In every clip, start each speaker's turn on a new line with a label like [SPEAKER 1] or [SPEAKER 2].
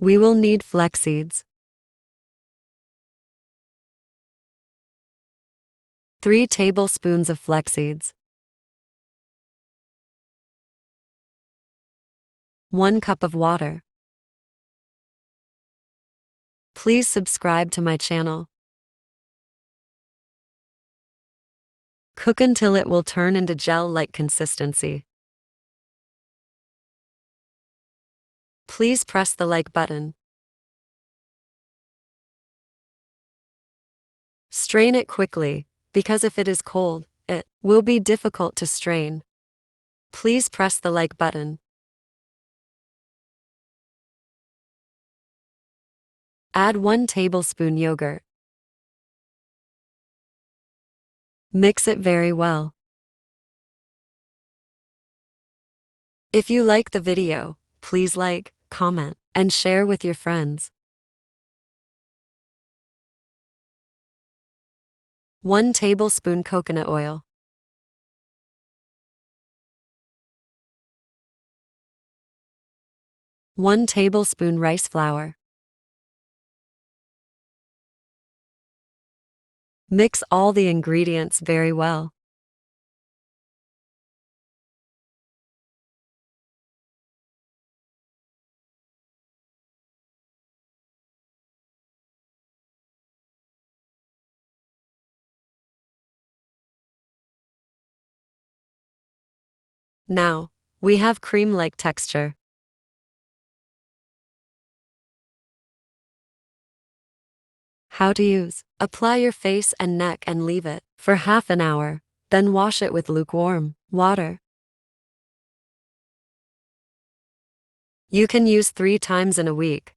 [SPEAKER 1] We will need flaxseeds, 3 tablespoons of flaxseeds, 1 cup of water. Please subscribe to my channel. Cook until it will turn into gel-like consistency. Please press the like button. Strain it quickly, because if it is cold, it will be difficult to strain. Please press the like button. Add 1 tablespoon yogurt. Mix it very well. If you like the video, please like, comment, and share with your friends. 1 tablespoon coconut oil. 1 tablespoon rice flour. Mix all the ingredients very well. Now, we have cream-like texture. How to use: apply your face and neck and leave it for half an hour, then wash it with lukewarm water. You can use 3 times in a week.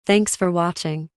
[SPEAKER 1] Thanks for watching.